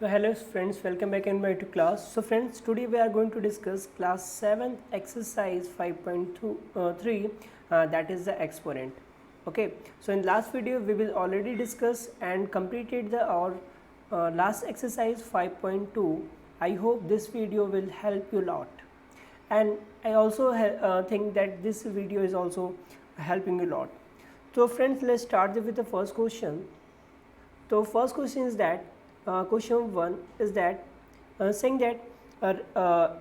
So hello friends, welcome back in my to class. So friends, today we are going to discuss class 7th exercise 5.3 that is the exponent. Okay, so in last video we will already discuss and completed the our last exercise 5.2. I hope this video will help you a lot, and I also think that this video is also helping you a lot. So friends, let's start with the first question. So first question is that question 1 is that saying that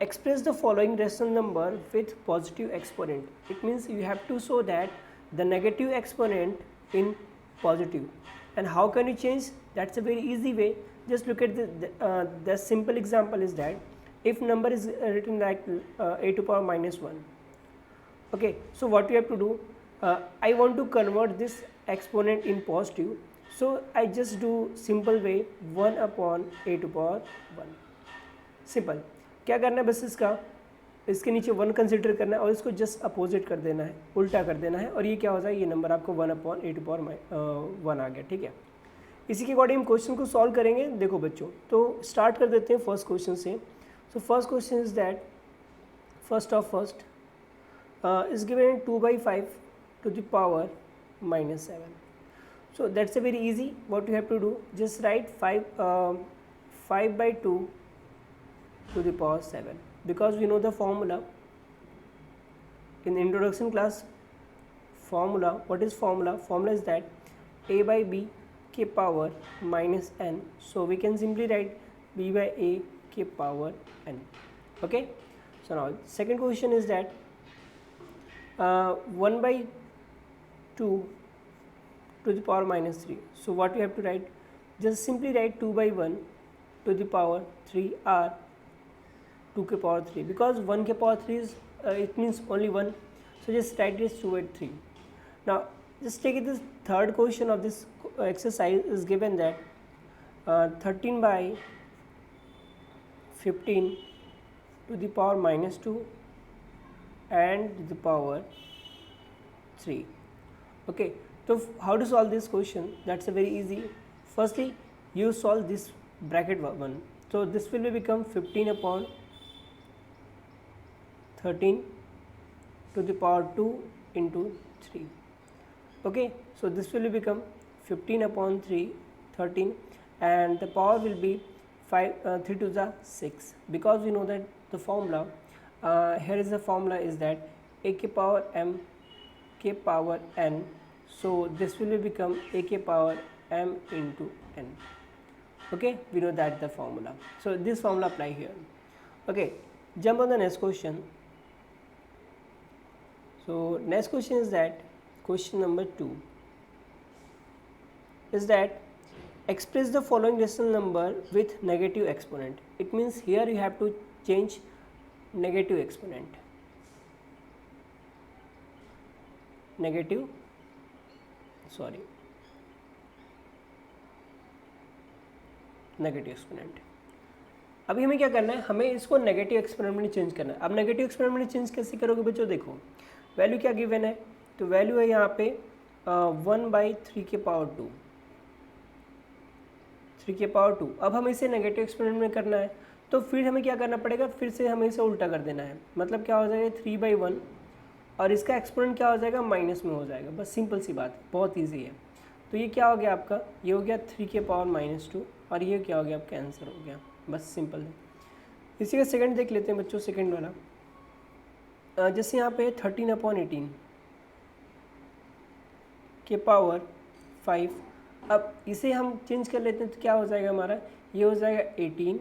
express the following rational number with positive exponent. It means you have to show that the negative exponent in positive. And how can you change? That's a very easy way. Just look at the simple example is that if number is written like a to power minus 1. Okay, so what you have to do, I want to convert this exponent in positive, so I just do simple way 1 upon a to power 1. Simple क्या करना है, बस इसके नीचे 1 consider करना है और इसको जस्ट अपोजिट कर देना है, उल्टा कर देना है, और ये क्या हो जाए, ये नंबर आपको 1 अपॉन ए टू पावर 1 आ गया. ठीक है, इसी के अकॉर्डिंग हम क्वेश्चन को सॉल्व करेंगे. देखो बच्चों, तो स्टार्ट कर देते हैं फर्स्ट क्वेश्चन से. So first question is that first is given 2 by 5 to the power minus 7. So that's a very easy. What you have to do, just write 5 by 2 to the power 7, because we know the formula in the introduction class. Formula, what is formula? Formula is that a by b ke power minus n, so we can simply write b by a ke power n. Okay, so now second question is that 1 by 2 to the power minus 3. So what you have to write, just simply write 2 by 1 to the power 3 or 2 ke power 3, because 1 ke power 3 is it means only 1, so just write this 2 by 3. Now just take it, this third question of this exercise is given that 13 by 15 to the power minus 2 and to the power 3. Okay, so how to solve this question? That's a very easy. Firstly, you solve this bracket 1, so this will become 15 upon 13 to the power 2 into 3. Okay, so this will become 15 upon 3 13, and the power will be 3 to the 6, because we know that the formula here is the formula is that a ke power m ke power n, so this will become a ke power m into n. Okay, we know that the formula, so this formula apply here. Okay, jump on the next question. So next question is that question number 2 is that express the following rational number with negative exponent. It means here you have to change negative exponent, negative exponent. अभी हमें क्या करना है, हमें इसको negative exponent में change करना है. अब नेगेटिव एक्सपोनेंट में चेंज कैसे करोगे बच्चों? देखो वैल्यू क्या गिवन है, तो वैल्यू है यहाँ पे 1 बाई 3 के पावर 2, 3 के पावर 2. अब हमें इसे नेगेटिव एक्सपोनेंट में करना है, तो फिर हमें क्या करना पड़ेगा, फिर से हमें इसे उल्टा कर देना है. मतलब क्या हो जाएगा, 3 बाई 1, और इसका एक्सपोनेंट क्या हो जाएगा, माइनस में हो जाएगा. बस सिंपल सी बात, बहुत ईजी है. तो ये क्या हो गया आपका, ये हो गया 3 के पावर माइनस 2, और ये क्या हो गया, आपका आंसर हो गया. बस सिंपल है. इसी का सेकंड देख लेते हैं बच्चों. सेकंड वाला जैसे यहाँ पे 13 अपॉन 18 के पावर 5. अब इसे हम चेंज कर लेते हैं, तो क्या हो जाएगा हमारा, ये हो जाएगा 18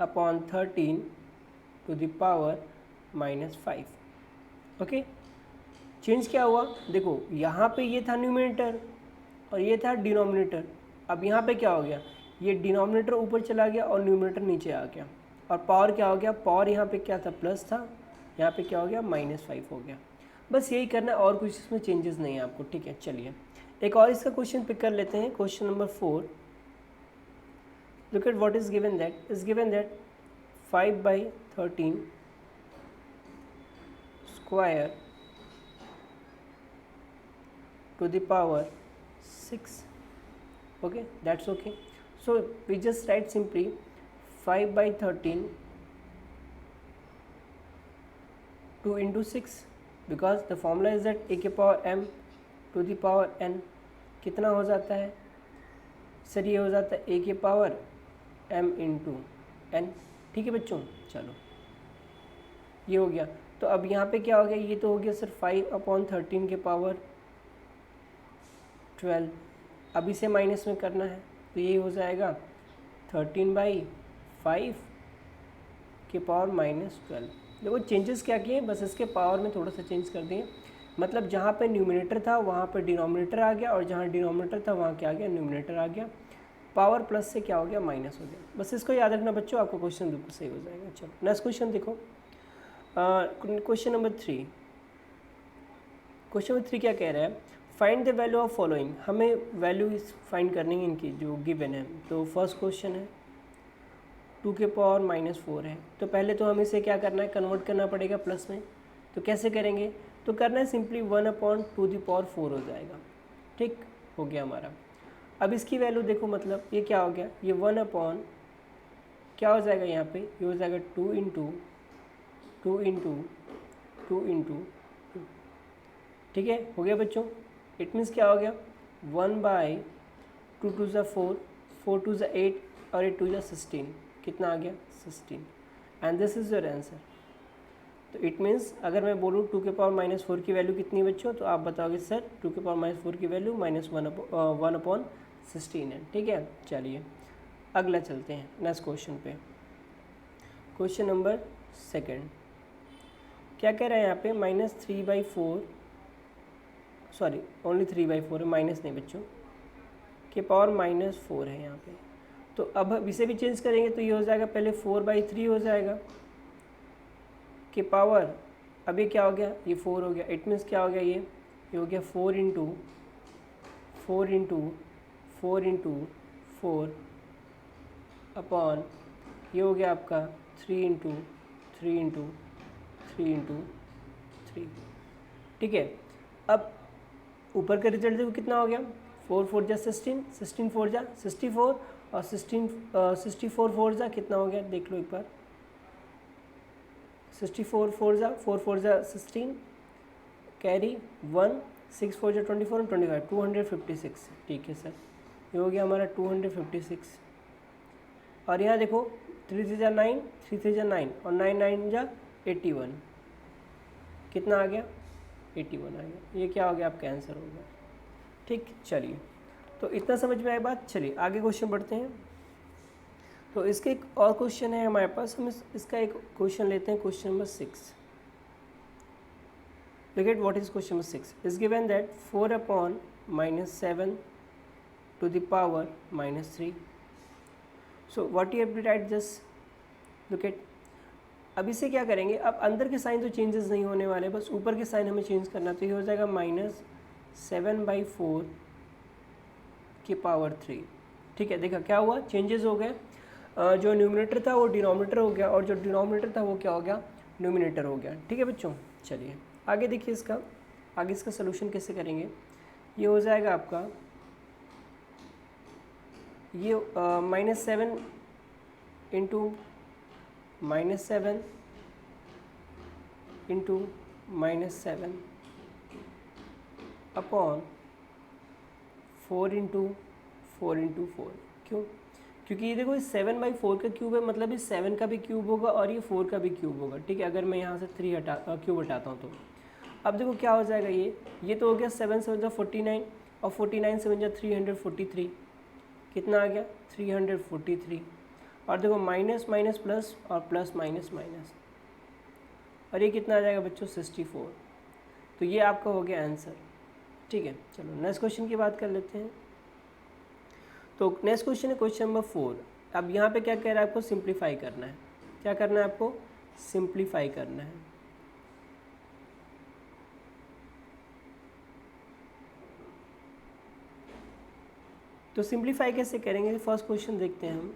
upon 13 to the power minus 5. Okay, change क्या हुआ, देखो यहाँ पे ये था न्यूमरेटर और ये था डिनोमिनेटर. अब यहाँ पे क्या हो गया, ये डिनोमिनेटर ऊपर चला गया और न्यूमरेटर नीचे आ गया, और पावर क्या हो गया, पावर यहाँ पे क्या था, प्लस था, यहाँ पे क्या हो गया, माइनस 5 हो गया. बस यही करना है, और कुछ इसमें चेंजेस नहीं है आपको. ठीक है, चलिए एक और इसका क्वेश्चन पिक कर लेते हैं. Question number 4. Look at what is given that. Is given that 5 by 13 square to the power 6. Okay, that's okay. So we just write simply 5/13 2 into 6 because the formula is that a के power m to the power n कितना हो जाता है sir, ये हो जाता है a के पावर m इंटू n। ठीक है बच्चों, चलो ये हो गया। तो अब यहाँ पे क्या हो गया, ये तो हो गया सर 5/13 के पावर 12। अब इसे माइनस में करना है तो ये हो जाएगा 13/5 के पावर -12। देखो चेंजेस क्या किए, बस इसके पावर में थोड़ा सा चेंज कर दिए, मतलब जहाँ पे न्यूमिनेटर था वहाँ पे डिनोमिनेटर आ गया और जहाँ डिनोमिनेटर था वहाँ क्या आ गया, न्यूमिनेटर आ गया। पावर प्लस से क्या हो गया, माइनस हो गया। बस इसको याद रखना बच्चों, आपको क्वेश्चन बिल्कुल सही हो जाएगा। चलो नेक्स्ट क्वेश्चन देखो, क्वेश्चन नंबर 3। क्वेश्चन नंबर 3 क्या कह रहा है, find the value of following. हमें वैल्यू फाइंड करनी है इनकी जो गिवन है। तो फर्स्ट क्वेश्चन है 2 के पावर -4 है, तो पहले तो हमें इसे क्या करना है, कन्वर्ट करना पड़ेगा प्लस में। तो कैसे करेंगे, तो करना है सिंपली 1/2 हो जाएगा। ठीक हो गया हमारा। अब इसकी वैल्यू देखो, मतलब ये क्या हो गया, ये 1 क्या हो जाएगा यहाँ पे, ये हो जाएगा 2 इंटू 2 इंटू 2 इंटू 2। ठीक है, हो गया बच्चों। इट मीन्स क्या हो गया, 1/2 2 ज़ा 4, 4 2 ज़ा 8 और 8 2 ज़ा 16। कितना आ गया, 16। And this is your answer. तो इट मीन्स अगर मैं बोलूँ 2 के पावर -4 की वैल्यू कितनी बच्चों, तो आप बताओगे सर 2 के पावर -4 की वैल्यू -1/16 है। ठीक है, चलिए अगला चलते हैं नेक्स्ट क्वेश्चन पे। क्वेश्चन नंबर 2 क्या कह रहा है यहाँ पे, -3/4, सॉरी ओनली 3/4 है, माइनस नहीं बच्चों, के पावर -4 है यहाँ पे। तो अब इसे भी चेंज करेंगे तो ये हो जाएगा, पहले 4/3 हो जाएगा के पावर, अब ये क्या हो गया, ये 4 हो गया। इट मीन्स क्या हो गया, ये हो गया 4 इंटू 4 इंटू 4 इंटू 4 अपॉन, ये हो गया आपका 3 इंटू 3 इंटू 3 इंटू 3। ठीक है, अब ऊपर का रिजल्ट देखो कितना हो गया, 4 4 जा 16, 16 4 जा 64 और 64 4 जा कितना हो गया, देख लो एक बार, 64 4 जा 4 4 जा 16, कैरी 1, 6 4 जा 24 और 25, 256। ठीक है सर, ये हो गया हमारा 256। और यहाँ देखो 3 3 जा 9, 3 3 जा 9 और 9 9 जा 81। कितना आ गया, 81 आ गया। ये क्या हो गया, आपका आंसर हो गया। ठीक, चलिए तो इतना समझ में आया बात। चलिए आगे क्वेश्चन बढ़ते हैं। तो इसके एक और क्वेश्चन है हमारे पास, हम इसका एक क्वेश्चन लेते हैं, question number 6। Look at what is question number 6. Is given that 4/-7 to the power -3. So what you have to write, just look at. अब इसे क्या करेंगे, अब अंदर के साइन तो चेंजेस नहीं होने वाले, बस ऊपर के साइन हमें चेंज करना। तो ये हो जाएगा -7/4 की पावर 3। ठीक है, देखा क्या हुआ, चेंजेस हो गए। जो न्यूमिनेटर था वो डिनोमिनेटर हो गया और जो डिनोमिनेटर था वो क्या हो गया, न्यूमिनेटर हो गया। ठीक है बच्चों, चलिए आगे देखिए आगे इसका सोल्यूशन कैसे करेंगे। ये हो जाएगा आपका, ये -7 into -7 into -7 upon 4 into 4 into 4। क्यों, क्योंकि ये देखो इस 7/4 का क्यूब है, मतलब इस 7 का भी क्यूब होगा और ये 4 का भी क्यूब होगा। ठीक है, अगर मैं यहाँ से 3 क्यूब हटाता हूँ तो अब देखो क्या हो जाएगा, ये तो हो गया 7 7 जा 49 और 49 7 जा 343। कितना आ गया, 343। और देखो माइनस माइनस प्लस और प्लस माइनस माइनस, और ये कितना आ जाएगा बच्चों, 64। तो ये आपका हो गया आंसर। ठीक है, चलो नेक्स्ट क्वेश्चन की बात कर लेते हैं। तो नेक्स्ट क्वेश्चन है क्वेश्चन नंबर 4। अब यहाँ पे क्या कह रहा है, आपको सिंप्लीफाई करना है। क्या करना है आपको, सिंप्लीफाई करना है। तो सिंप्लीफाई कैसे करेंगे, फर्स्ट क्वेश्चन देखते हैं हम।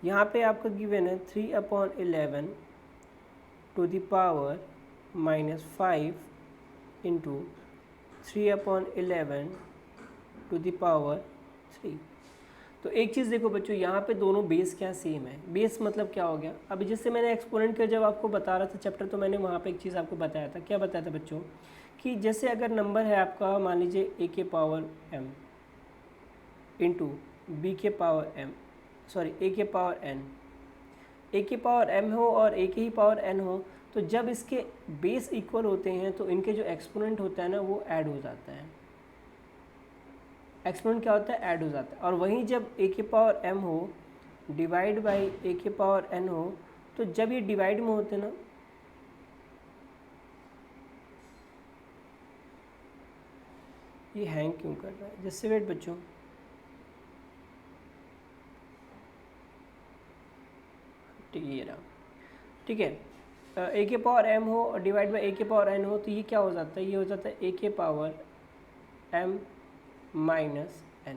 यहाँ पे आपका गिवन है 3/11 to the power -5 into 3/11 to the power 3। तो एक चीज़ देखो बच्चों, यहाँ पे दोनों बेस क्या सेम है। बेस मतलब क्या हो गया, अभी जिससे मैंने एक्सपोनेंट का जब आपको बता रहा था चैप्टर, तो मैंने वहाँ पे एक चीज़ आपको बताया था। क्या बताया था बच्चों, कि जैसे अगर नंबर है आपका, मान लीजिए a के पावर m इंटू b के पावर m, सॉरी a के पावर n, a के पावर m हो और a के ही पावर n हो, तो जब इसके बेस इक्वल होते हैं तो इनके जो एक्सपोनेंट होता है ना वो ऐड हो जाता है। एक्सपोनेंट क्या होता है, ऐड हो जाता है। और वहीं जब a के पावर m हो डिवाइड बाई a के पावर n हो, तो जब ये डिवाइड में होते ना, ये हैंग क्यों कर रहा है, जैसे वेट बच्चों, ये रहा, ठीक है। a के पावर m हो और डिवाइड बाई a के पावर n हो, तो ये क्या हो जाता है, ये हो जाता है a के पावर m माइनस n,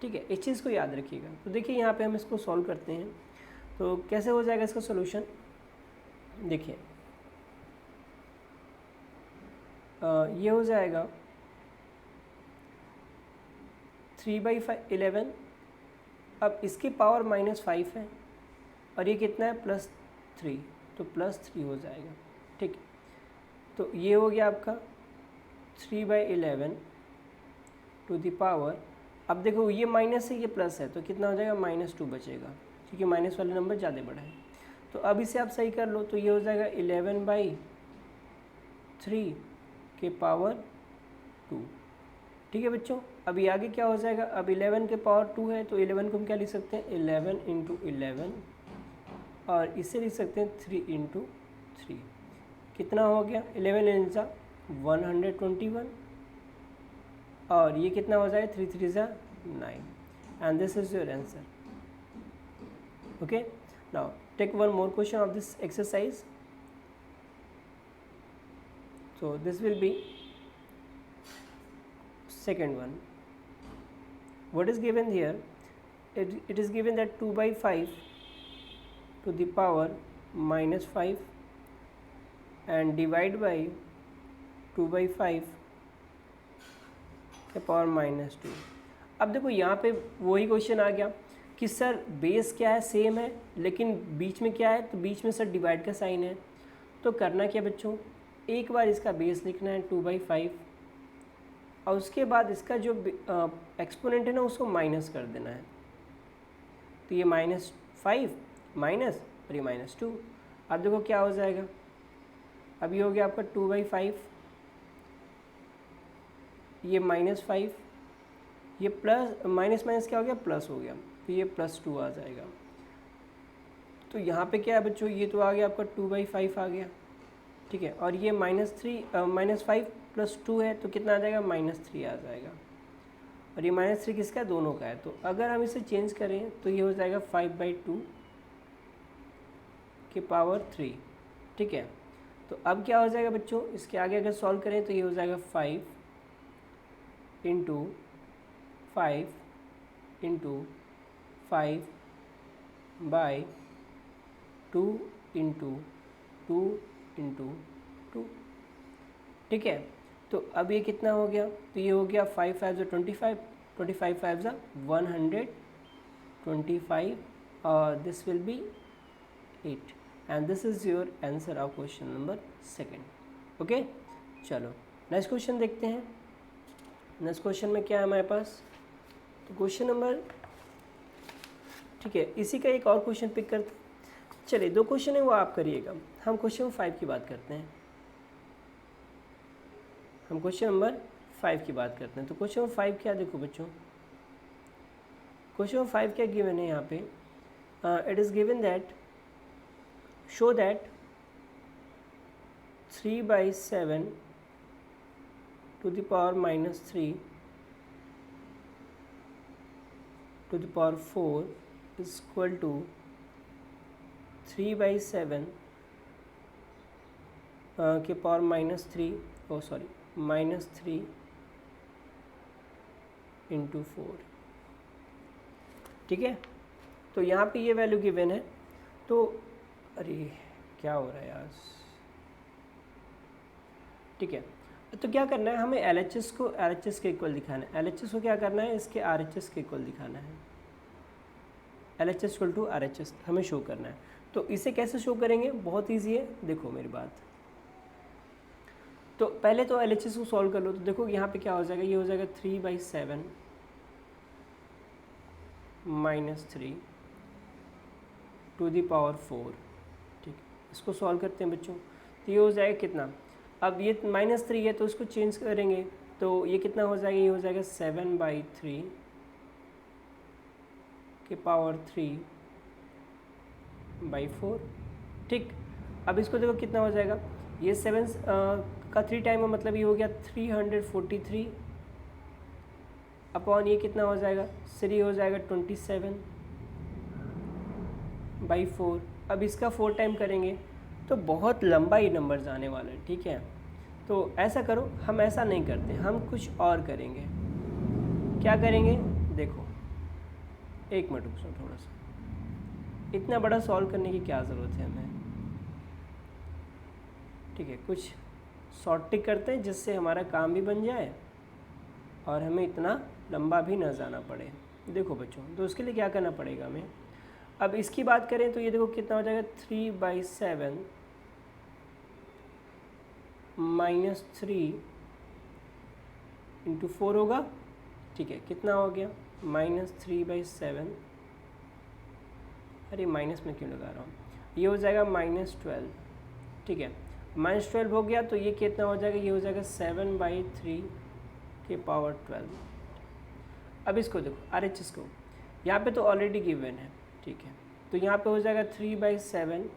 ठीक है। इस चीज़ को याद रखिएगा। तो देखिए यहाँ पे हम इसको सॉल्व करते हैं, तो कैसे हो जाएगा इसका सोल्यूशन। देखिए ये हो जाएगा 3/11। अब इसकी पावर -5 है और ये कितना है +3, तो +3 हो जाएगा, ठीक। तो ये हो गया आपका 3/11 टू द पावर, अब देखो ये माइनस है ये प्लस है, तो कितना हो जाएगा -2 बचेगा, क्योंकि माइनस वाले नंबर ज़्यादा बड़ा है। तो अब इसे आप सही कर लो, तो ये हो जाएगा 11/3 के पावर 2, ठीक है बच्चों। अभी आगे क्या हो जाएगा, अब 11 के पावर 2 है, तो 11 को हम क्या लिख सकते हैं, 11 × 11, और इसे लिख सकते हैं 3 × 3, कितना हो गया 11 × 121, और ये कितना हो जाएगा 3 × 3 = 9, and this is your answer. Okay, now take one more question of this exercise. So this will be second one. What is given here, it is given that 2/5 to the power -5 and divide by 2/5 के power -2। अब देखो यहाँ पे वही question आ गया कि sir base क्या है, सेम है, लेकिन बीच में क्या है, तो बीच में सर डिवाइड का साइन है। तो करना क्या बच्चों, एक बार इसका बेस लिखना है 2/5, और उसके बाद इसका जो एक्सपोनेंट है ना उसको माइनस कर देना है। तो ये -5 माइनस और ये -2, अब देखो क्या हो जाएगा, अब ये हो गया आपका 2/5, ये -5, ये प्लस माइनस माइनस क्या हो गया, प्लस हो गया, तो ये +2 आ जाएगा। तो यहाँ पे क्या है बच्चों, ये तो आ गया आपका 2/5 आ गया, ठीक है। और ये -5 + 2 है, तो कितना आ जाएगा, -3 आ जाएगा। और ये -3 किसका है, दोनों का है। तो अगर हम इसे चेंज करें तो ये हो जाएगा 5/2 के पावर 3, ठीक है। तो अब क्या हो जाएगा बच्चों, इसके आगे अगर सॉल्व करें तो ये हो जाएगा 5 × 5 × 5/2 × 2 × 2, ठीक है। तो अब ये कितना हो गया, तो ये हो गया 5 × 5 = 25, 25 × 5 = 125, और this will B 8, and this is your answer of question number 2। Okay, चलो नेक्स्ट क्वेश्चन देखते हैं। नेक्स्ट क्वेश्चन में क्या है हमारे पास, तो क्वेश्चन नंबर, ठीक है, इसी का एक और क्वेश्चन पिक करते हैं। चलिए 2 क्वेश्चन है वो आप करिएगा, हम क्वेश्चन 5 की बात करते हैं। हम क्वेश्चन नंबर 5 की बात करते हैं। तो क्वेश्चन नंबर 5 क्या, देखो बच्चों, क्वेश्चन नंबर 5 क्या गिवन है यहाँ पे, it is given that show that 3/7 to the power -3 to the power 4 is equal to 3/7 के पावर -3 -3 × 4, ठीक है। तो यहाँ पे ये वैल्यू गिवन है, तो अरे क्या हो रहा है यार, ठीक है। तो क्या करना है, हमें LHS को RHS के इक्वल दिखाना है। LHS को क्या करना है, इसके RHS के इक्वल दिखाना है, LHS इक्वल टू RHS हमें शो करना है। तो इसे कैसे शो करेंगे, बहुत ईजी है, देखो मेरी बात। तो पहले तो LHS को सॉल्व कर लो। तो देखो यहाँ पे क्या हो जाएगा, ये हो जाएगा 3/7 - 3 टू दी पावर 4। ठीक, इसको सॉल्व करते हैं बच्चों। तो ये हो जाएगा कितना, अब ये -3 है तो इसको चेंज करेंगे तो ये कितना हो जाएगा, ये हो जाएगा 7/3 के पावर 3/4। ठीक, अब इसको देखो कितना हो जाएगा, ये 7 का 3 टाइम है, मतलब ये हो गया 343 अपॉन ये कितना हो जाएगा, 3 हो जाएगा 27/4। अब इसका 4 टाइम करेंगे तो बहुत लंबा ही नंबर्स आने वाला है। ठीक है, तो ऐसा करो, हम ऐसा नहीं करते, हम कुछ और करेंगे। क्या करेंगे, देखो एक मिनट रुको थोड़ा सा, इतना बड़ा सॉल्व करने की क्या ज़रूरत है हमें। ठीक है, कुछ शॉर्ट ट्रिक करते हैं जिससे हमारा काम भी बन जाए और हमें इतना लंबा भी ना जाना पड़े। देखो बच्चों, तो उसके लिए क्या करना पड़ेगा हमें, अब इसकी बात करें तो ये देखो कितना हो जाएगा, 3/7 - 3 × 4 होगा। ठीक है, कितना हो गया, -3/7, अरे माइनस में क्यों लगा रहा हूँ, ये हो जाएगा -12। ठीक है, -12 हो गया तो ये कितना हो जाएगा, ये हो जाएगा 7/3 के पावर 12। अब इसको देखो RHS को, यहाँ पे तो ऑलरेडी गिवन है। ठीक है, तो यहाँ पे हो जाएगा 3/7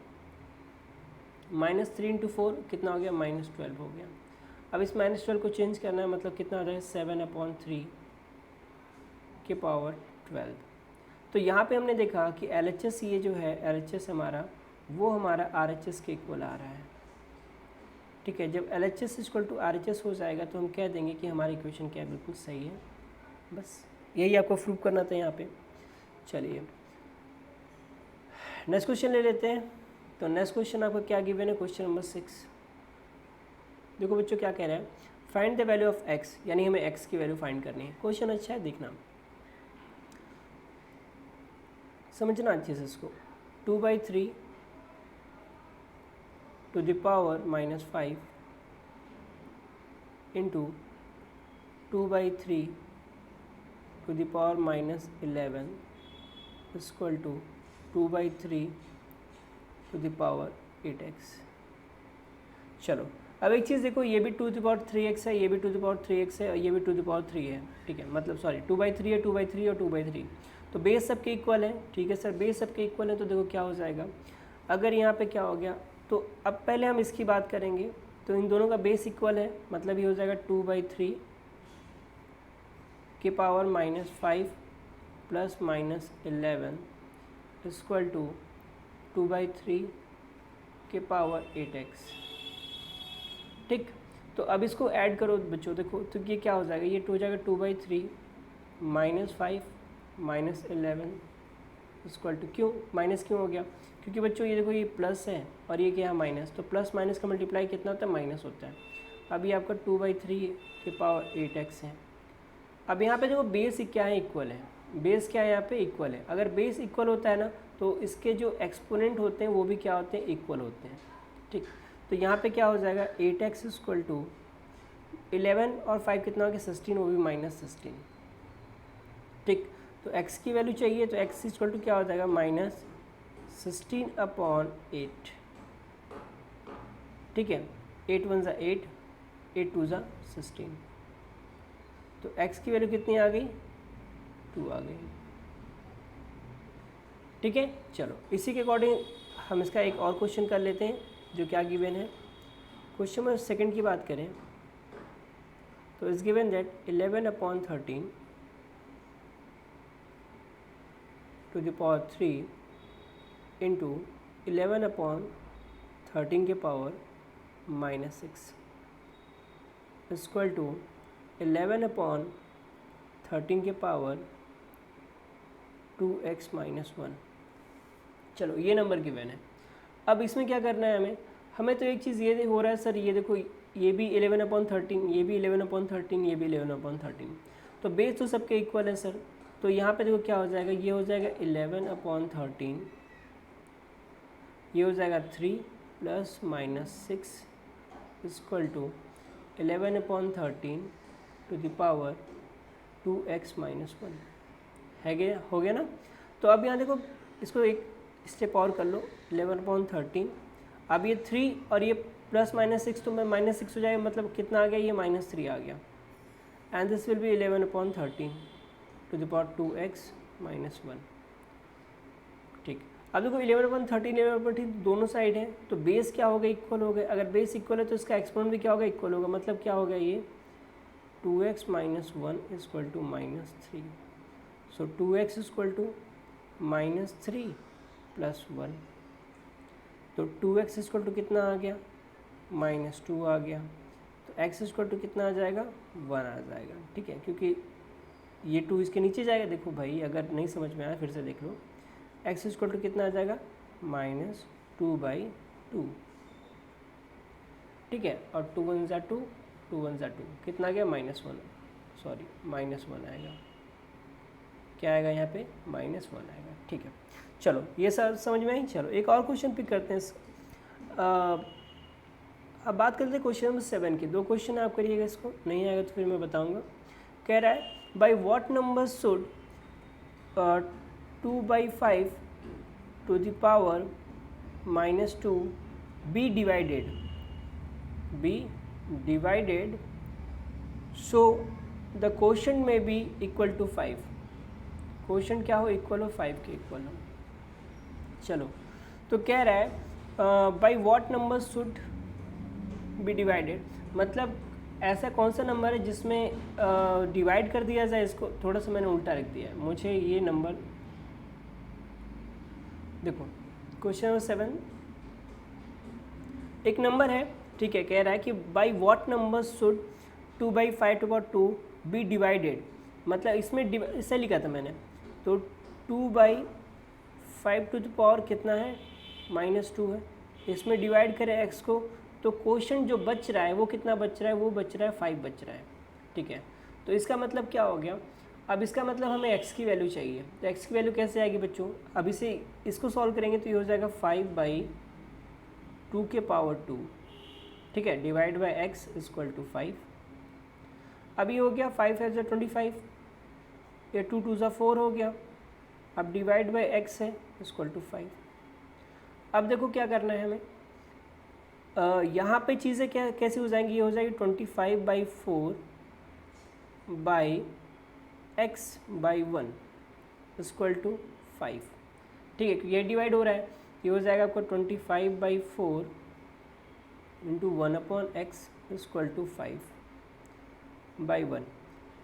-3 × 4 कितना हो गया, -12 हो गया। अब इस -12 को चेंज करना है, मतलब कितना हो जाएगा, 7/3 के पावर 12। तो यहाँ पे हमने देखा कि LHS ये जो है, LHS हमारा वो हमारा RHS के इक्वल आ रहा है। ठीक है, जब LHS इक्वल टू RHS हो जाएगा तो हम कह देंगे कि हमारी इक्वेशन क्या है, बिल्कुल सही है। बस यही आपको प्रूव करना था यहाँ पे। चलिए नेक्स्ट क्वेश्चन ले लेते हैं। तो नेक्स्ट क्वेश्चन आपको क्या गिवन है, क्वेश्चन नंबर 6। देखो बच्चों क्या कह रहा है, find the value of x, यानी हमें x की वैल्यू फाइंड करनी है। क्वेश्चन अच्छा है, देखना समझना अच्छे से इसको। 2/3 to the power -5 into 2/3 to the power -11 equal to 2/3 to the power 8x। चलो अब एक चीज़ देखो, ये भी 2⁻3x है, ये भी 2⁻3x है और ये भी 2⁻3 है। ठीक है, मतलब सॉरी 2/3 है, 2/3 और 2/3, तो बेस सबके इक्वल है। ठीक है सर, बेस सबके इक्वल है, तो देखो क्या हो जाएगा, अगर यहाँ पे क्या हो गया, तो अब पहले हम इसकी बात करेंगे। तो इन दोनों का बेस इक्वल है, मतलब ये हो जाएगा 2/3 के पावर -5 प्लस -11 इक्वल टू 2/3 के पावर 8x। ठीक, तो अब इसको ऐड करो बच्चों, देखो तो ये क्या हो जाएगा, ये हो जाएगा 2/3 -5 -11 इक्वल टू, क्यों माइनस क्यों हो गया, क्योंकि बच्चों ये देखो ये प्लस है और ये क्या है माइनस, तो प्लस माइनस का मल्टीप्लाई कितना होता है, माइनस होता है। अब ये आपका 2/3 के पावर 8x है। अब यहाँ पे देखो बेस क्या है, इक्वल है। बेस क्या है यहाँ पे, इक्वल है। अगर बेस इक्वल होता है ना तो इसके जो एक्सपोनेंट होते हैं वो भी क्या होते हैं, इक्वल होते हैं। ठीक, तो यहाँ पे क्या हो जाएगा, 8x इक्वल टू 11 और 5 कितना हो गया, 16, वो भी -16। ठीक, तो x की वैल्यू चाहिए, तो x इक्वल टू क्या हो जाएगा, -16/8। ठीक है, 8 1 ज़ा 8, 8 2 ज़ा 16, तो x की वैल्यू कितनी आ गई, 2 आ गई। ठीक है, चलो इसी के अकॉर्डिंग हम इसका एक और क्वेश्चन कर लेते हैं जो क्या गिवन है। क्वेश्चन नंबर 2 की बात करें तो इस given that 11/13 to the power 3 into 11/13 के पावर -6 इक्वल टू 11/13 के पावर 2x - 1। चलो ये नंबर गिवन है। अब इसमें क्या करना है हमें तो एक चीज़ ये हो रहा है सर, ये देखो ये भी 11/13, ये भी 11/13, ये भी 11/13, तो बेस तो सबके इक्वल है सर। तो यहाँ पे देखो क्या हो जाएगा, ये हो जाएगा 11/13, ये हो जाएगा 3 + -6 equal to 11/13 to the power 2x - 1 है गया, हो गया ना। तो अब यहाँ देखो इसको एक स्टेप और कर लो, 11/13, अब ये 3 और ये +-6 तो -6 हो जाएगा, मतलब कितना आ गया, ये -3 आ गया, and this will be 11/13 to the power 2x - 1। ठीक, अब देखो 11/13 11/13 दोनों साइड है, तो बेस क्या होगा, इक्वल हो गए। अगर बेस इक्वल है तो इसका एक्सपोनेंट भी क्या होगा, इक्वल होगा। मतलब क्या होगा, ये 2x - 1 equal to -3। So 2x equal to -3 + 1, तो 2x इक्वल टू कितना आ गया, -2 आ गया। तो x इक्वल टू कितना आ जाएगा, 1 आ जाएगा। ठीक है, क्योंकि ये 2 इसके नीचे जाएगा। देखो भाई, अगर नहीं समझ में आया फिर से देख लो, x इक्वल टू कितना आ जाएगा, -2/2। ठीक है, और 2 1 = 2, 2 1 = 2, कितना आ गया, -1, सॉरी -1 आएगा। क्या आएगा यहाँ पे, -1 आएगा। ठीक है, चलो ये सब समझ में आई। चलो एक और क्वेश्चन पिक करते हैं। अब बात करते हैं क्वेश्चन नंबर 7 की। 2 क्वेश्चन आप करिएगा, इसको नहीं आएगा तो फिर मैं बताऊंगा। कह रहा है, by what number should 2/5 to the power -2 be divided so the question में बी इक्वल टू 5। क्वेश्चन क्या हो, इक्वल हो 5 के इक्वल हो। चलो, तो कह रहा है by what number should be divided, मतलब ऐसा कौन सा नंबर है जिसमें डिवाइड कर दिया जाए इसको। थोड़ा सा मैंने उल्टा रख दिया है, मुझे ये नंबर देखो, क्वेश्चन नंबर 7 एक नंबर है। ठीक है, कह रहा है कि by what number should 2/5 to power 2 be divided, मतलब इसमें इससे लिखा था मैंने, तो 2/5 टू द पावर कितना है, -2 है। इसमें डिवाइड करें x को, तो क्वेश्चन जो बच रहा है वो कितना बच रहा है, वो बच रहा है 5 बच रहा है। ठीक है, तो इसका मतलब क्या हो गया, अब इसका मतलब हमें x की वैल्यू चाहिए। तो x की वैल्यू कैसे आएगी बच्चों, अब इसे इसको सॉल्व करेंगे तो ये हो जाएगा 5/2 के पावर 2। ठीक है, divide by x equal to 5। अब ये हो गया 5 × 25, ये 2 2 = 4 हो गया। अब डिवाइड बाई x है इक्वल टू 5। अब देखो क्या करना है हमें, यहाँ पे चीज़ें क्या कैसे हो जाएंगी, ये हो जाएगी 25/4 बाई x/1 इक्वल टू 5। ठीक है, ये डिवाइड हो रहा है, ये हो जाएगा आपका 25/4 into 1/x equal to 5/1।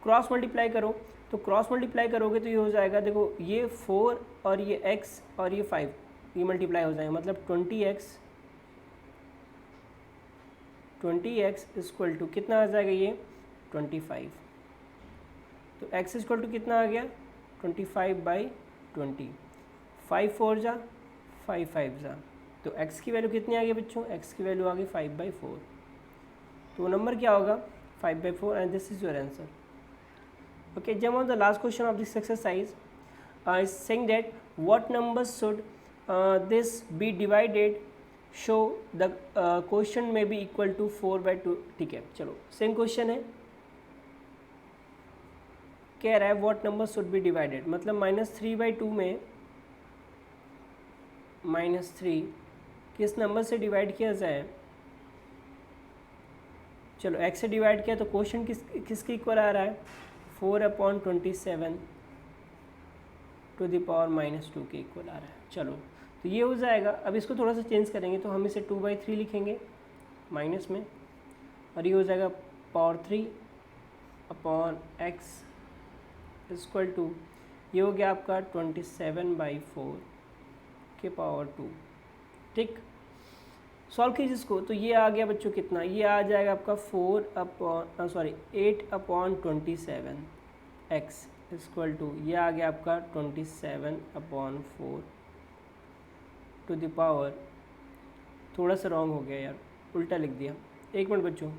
Cross multiply करो, तो क्रॉस मल्टीप्लाई करोगे तो ये हो जाएगा, देखो ये 4 और ये x और ये 5 ये मल्टीप्लाई हो जाएगा, मतलब 20x इक्वल टू कितना आ जाएगा, ये 25। तो x इक्वल टू कितना आ गया, 25/20, 5 4 = 5 5 = तो x की वैल्यू कितनी आ गई बच्चों, x की वैल्यू आ गई 5/4। तो नंबर क्या होगा, 5/4, and this is your answer. Okay, jump on the last question of this exercise. Is saying that what numbers should this be divided, show the quotient may be equal to 4/2। ठीक है, चलो same question है, कह रहा है what number should be divided, मतलब -3/2 में -3 किस नंबर से डिवाइड किया जाए। चलो x से डिवाइड किया तो क्वेश्चन किसके इक्वल आ रहा है, 4/27 टू द पावर -2 के इक्वल आ रहा है। चलो, तो ये हो जाएगा। अब इसको थोड़ा सा चेंज करेंगे, तो हम इसे 2/3 लिखेंगे माइनस में, और ये हो जाएगा पावर 3/x इक्वल टू, ये हो गया आपका 27/4 के पावर 2। ठीक, सॉल्व कीजिए इसको, तो ये आ गया बच्चों कितना, ये आ जाएगा आपका 8/27 x इक्वल टू, ये आ गया आपका 27/4 टू द पावर, थोड़ा सा रॉन्ग हो गया यार, उल्टा लिख दिया, एक मिनट बच्चों।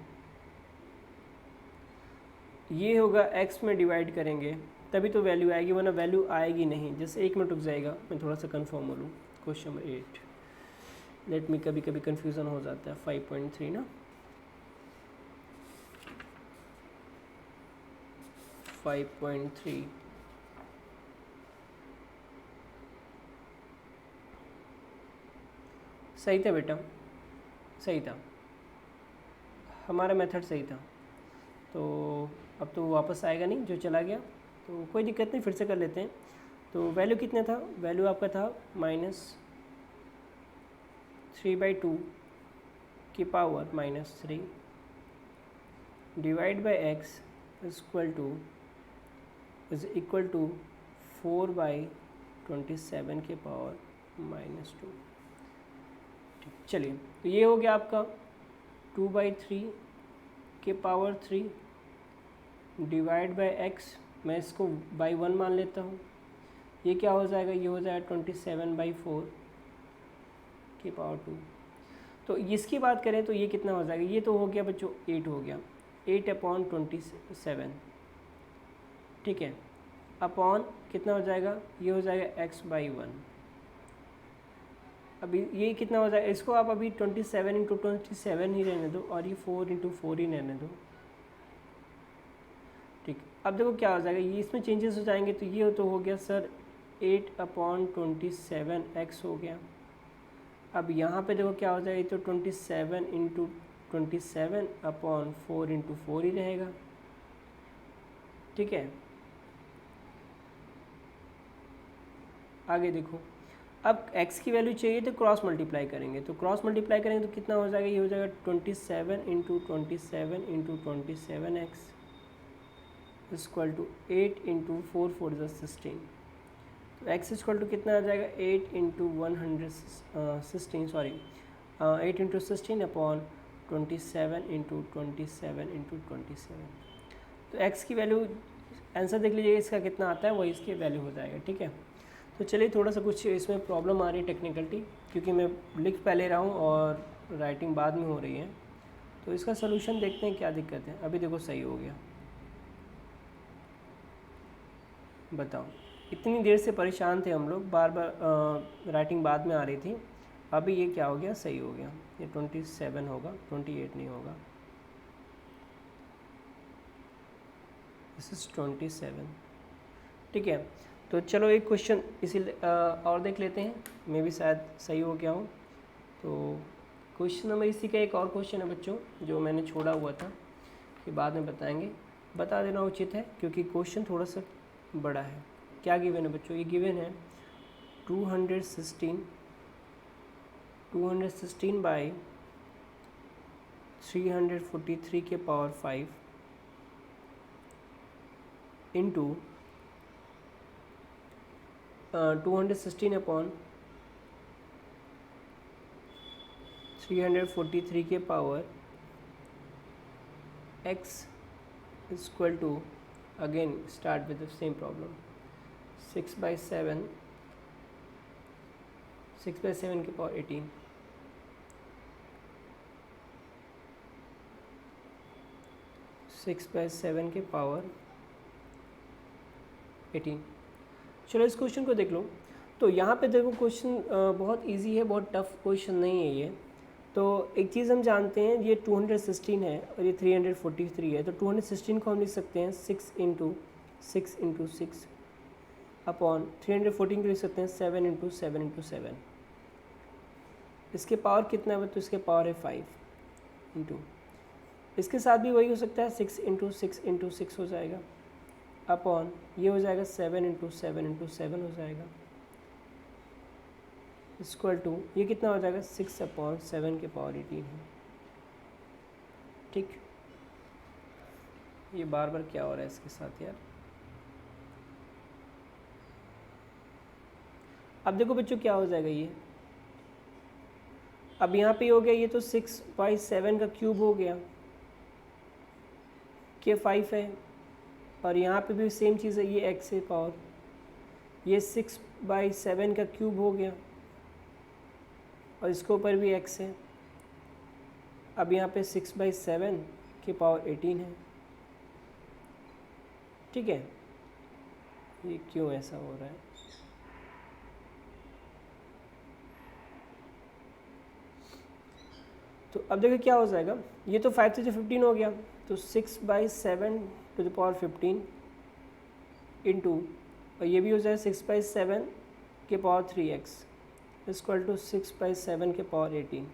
ये होगा x में डिवाइड करेंगे तभी तो वैल्यू आएगी, वरना वैल्यू आएगी नहीं। जैसे 1 मिनट रुक जाएगा, मैं थोड़ा सा कन्फर्म हो लूँ। क्वेश्चन नंबर 8, लेट मी, कभी कभी कन्फ्यूज़न हो जाता है। 5.3 ना, 5.3 सही था बेटा, सही था, हमारा मेथड सही था। तो अब तो वापस आएगा नहीं, जो चला गया, तो कोई दिक्कत नहीं, फिर से कर लेते हैं। तो वैल्यू कितना था, वैल्यू आपका था -3/2 की power -3 divide by x is equal to 4/27 के पावर -2। ठीक, चलिए, तो ये हो गया आपका 2/3 के पावर 3 डिवाइड बाई x, मैं इसको बाई 1 मान लेता हूँ। ये क्या हो जाएगा, ये हो जाएगा 27/4 की पावर 2। तो इसकी बात करें तो ये कितना हो जाएगा, ये तो हो गया बच्चों 8 हो गया, 8/27, ठीक है, अपॉन कितना हो जाएगा, ये हो जाएगा x/1। अभी ये कितना हो जाएगा, इसको आप अभी 27 × 27 ही रहने दो, और ये 4 × 4 ही रहने दो। ठीक, अब देखो क्या हो जाएगा, ये इसमें चेंजेस हो जाएंगे। तो ये तो हो गया सर 8/27x हो गया। अब यहाँ पे देखो क्या हो जाएगा, तो 27 × 27/4 × 4 ही रहेगा। ठीक है, आगे देखो, अब x की वैल्यू चाहिए तो क्रॉस मल्टीप्लाई करेंगे। तो क्रॉस मल्टीप्लाई करेंगे तो कितना हो जाएगा, ये हो जाएगा 27 × 27 × 27x इक्वल टू 8 × 4 4 16। तो x इक्वल टू कितना आ जाएगा, 8 × 116, सॉरी 8 × 16/27 × 27 × 27। तो x की वैल्यू, आंसर देख लीजिए इसका कितना आता है, वही इसकी वैल्यू हो जाएगा। ठीक है, तो चलिए, थोड़ा सा कुछ इसमें प्रॉब्लम आ रही है टेक्निकलिटी, क्योंकि मैं लिख पहले रहा हूँ और राइटिंग बाद में हो रही है। तो इसका सलूशन देखते हैं क्या दिक्कत है। अभी देखो सही हो गया, बताओ, इतनी देर से परेशान थे हम लोग, बार बार राइटिंग बाद में आ रही थी। अभी ये क्या हो गया, सही हो गया। ये 27 होगा, 28 नहीं होगा, दिस इज 27। ठीक है, तो चलो एक क्वेश्चन इसी और देख लेते हैं, मैं भी शायद सही हो गया हूँ। तो क्वेश्चन नंबर इसी का एक और क्वेश्चन है बच्चों, जो मैंने छोड़ा हुआ था कि बाद में बताएंगे, बता देना उचित है, क्योंकि क्वेश्चन थोड़ा सा बड़ा है। क्या गिवन है बच्चों, ये गिवन है 216 बाई 343 के पावर 5 इंटू 216/343 के power x equal to, again start with the same problem, 6/7 के पावर 18। सिक्स बाई सेवन के पावर 18। चलो इस क्वेश्चन को देख लो। तो यहाँ पे देखो क्वेश्चन बहुत इजी है, बहुत टफ क्वेश्चन नहीं है ये। तो एक चीज़ हम जानते हैं, ये 216 है और ये 343 है। तो 216 को हम लिख सकते हैं 6 × 6 अपॉन 314 को लिख सकते हैं 7 × 7 × 7। इसके पावर कितना है, तो इसके पावर है 5 इंटू, इसके साथ भी वही हो सकता है, 6 × 6 × 6 हो जाएगा, अपॉन ये हो जाएगा 7 × 7 × 7 हो जाएगा, इक्वल टू ये कितना हो जाएगा, 6/7 के पावर 18 है। ठीक, ये बार बार क्या हो रहा है इसके साथ यार। अब देखो बच्चों क्या हो जाएगा ये, अब यहाँ पे हो गया, ये तो 6/7 का क्यूब हो गया के 5 है, और यहाँ पे भी सेम चीज़ है, ये x है पावर, ये 6/7 का क्यूब हो गया और इसके ऊपर भी x है। अब यहाँ पे 6/7 के पावर 18 है। ठीक है, ये क्यों ऐसा हो रहा है? तो अब देखो क्या हो जाएगा, ये तो 5 से 15 हो गया, तो 6/7 इंटू, और ये भी हो जाए 6/7 इक्वल टू 6/7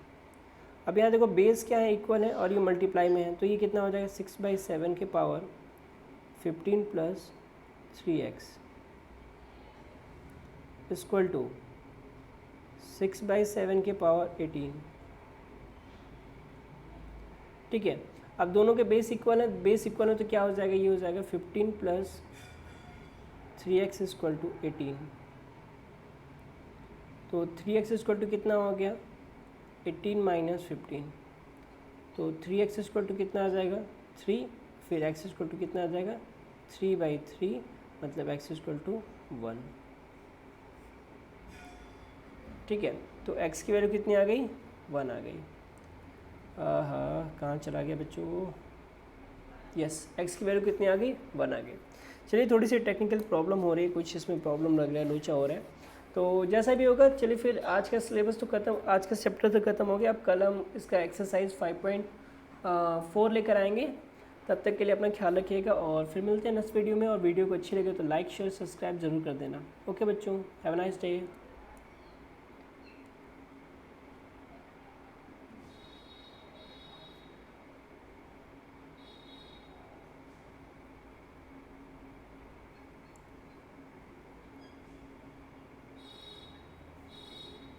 अब यहाँ देखो बेस क्या है, इक्वल है, और ये मल्टीप्लाई में है, तो ये कितना हो जाएगा 6/7 प्लस 3x इक्वल टू 6/7 ठीक है। अब दोनों के बेस इक्वल है, बेस इक्वल है तो क्या हो जाएगा, ये हो जाएगा 15 प्लस 3x इक्वल टू 18। तो 3x इक्वल टू कितना हो गया, 18 माइनस 15, तो 3x इक्वल टू कितना आ जाएगा 3, फिर x इक्वल टू कितना आ जाएगा 3/3, मतलब x इक्वल टू 1। ठीक है, तो x की वैल्यू कितनी आ गई, 1 आ गई। हाँ, कहाँ चला गया बच्चों, यस, x की वैल्यू कितनी आ गई, 1 आ गई। चलिए, थोड़ी सी टेक्निकल प्रॉब्लम हो रही है, कुछ इसमें प्रॉब्लम लग रहा है, लोचा हो रहा है, तो जैसा भी होगा। चलिए फिर आज का सिलेबस तो खत्म, आज का चैप्टर तो खत्म हो गया। अब कल हम इसका एक्सरसाइज 5.4 लेकर आएंगे। तब तक के लिए अपना ख्याल रखिएगा और फिर मिलते हैं नेक्स्ट वीडियो में। और वीडियो को अच्छी लगे तो लाइक शेयर सब्सक्राइब जरूर कर देना। ओके बच्चों, हैव अ नाइस डे।